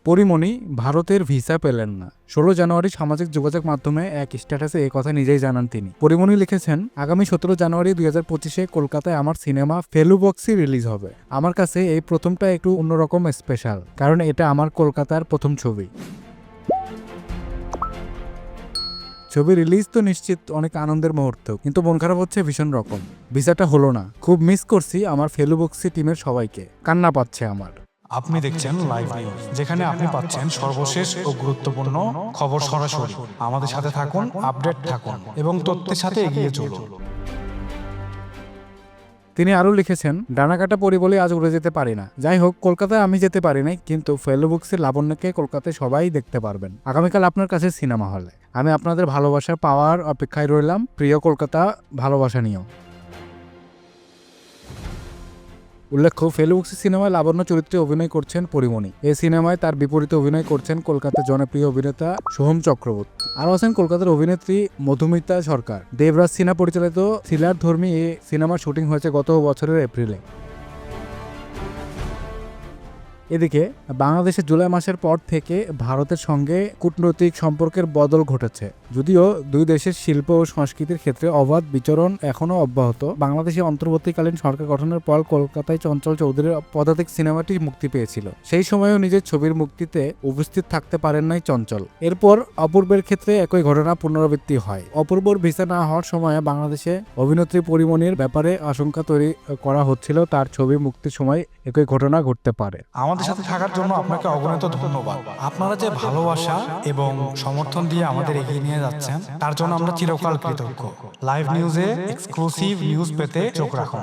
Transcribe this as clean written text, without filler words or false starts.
পরিমণি ভারতের ভিসা পেলেন না। 16 জানুয়ারি সামাজিক যোগাযোগ মাধ্যমে এক স্ট্যাটাসে এই কথা নিজেই জানান তিনি। পরিমণি লিখেছেন, আগামী 17 জানুয়ারি 2025-এ কলকাতায় আমার সিনেমা ফেলুবক্সি রিলিজ হবে। আমার কাছে এই প্রথমটা একটু অন্যরকম স্পেশাল, কারণ এটা আমার কলকাতার প্রথম ছবি। ছবি রিলিজ তো নিশ্চিত অনেক আনন্দের মুহূর্ত, কিন্তু মন খারাপ হচ্ছে ভীষণ রকম। ভিসাটা হলো না। খুব মিস করছি আমার ফেলুবক্সি টিমের সবাইকে। কান্না পাচ্ছে আমার। আপনি দেখছেন লাইভ নিউজ, যেখানে আপনি পাচ্ছেন সর্বশেষ ও গুরুত্বপূর্ণ খবর সরাসরি। আমাদের সাথে থাকুন, আপডেট থাকুন এবং তথ্যের সাথে এগিয়ে চলুন। তিনি আরও লিখেছেন, ডানাকাটা পরি বলে আজ উড়ে যেতে পারি না। যাই হোক, কলকাতায় আমি যেতে পারি নাই, কিন্তু ফেলুবক্সির লাবণ্যকে কলকাতায় সবাই দেখতে পারবেন আগামীকাল আপনার কাছে সিনেমা হলে। আমি আপনাদের ভালোবাসা পাওয়ার অপেক্ষায় রইলাম। প্রিয় কলকাতা, ভালোবাসা নিও। উল্লেখ্য, ফেলুবক্সি সিনেমায় লাবণ্য চরিত্রে অভিনয় করছেন পরিমণি। এই সিনেমায় তার বিপরীতে অভিনয় করছেন কলকাতার জনপ্রিয় অভিনেতা সোহম চক্রবর্তী। আরও আছেন কলকাতার অভিনেত্রী মধুমিতা সরকার। দেবরাজ সিনহা পরিচালিত থ্রিলার ধর্মী এই সিনেমার শুটিং হয়েছে গত বছরের এপ্রিলে। এদিকে বাংলাদেশে জুলাই মাসের পর থেকে ভারতের সঙ্গে কূটনৈতিক সম্পর্কের বদল ঘটেছে। যদিও দুই দেশের শিল্প ও সংস্কৃতির ক্ষেত্রে অবাধ বিচরণ এখনও অব্যাহত। বাংলাদেশে অন্তর্বর্তীকালীন সরকার গঠনের পর কলকাতায় চঞ্চল চৌধুরীর পদাতিক সিনেমাটি মুক্তি পেয়েছিল। সেই সময়ও নিজের ছবির মুক্তিতে উপস্থিত থাকতে পারেন নাই চঞ্চল। এরপর অপূর্বের ক্ষেত্রে একই ঘটনা পুনরাবৃত্তি হয়। অপূর্বর ভিসা না হওয়ার সময়ে বাংলাদেশে অভিনেত্রী পরিমণির ব্যাপারে আশঙ্কা তৈরি করা হচ্ছিল তার ছবি মুক্তির সময় একই ঘটনা ঘটতে পারে। আমাদের সাথে থাকার জন্য আপনাকে অগণিত ধন্যবাদ। আপনারা যে ভালোবাসা এবং সমর্থন দিয়ে আমাদের এগিয়ে নিয়ে যাচ্ছেন, তার জন্য আমরা চিরকাল কৃতজ্ঞ। লাইভ নিউজে এক্সক্লুসিভ নিউজ পেতে চোখ রাখুন।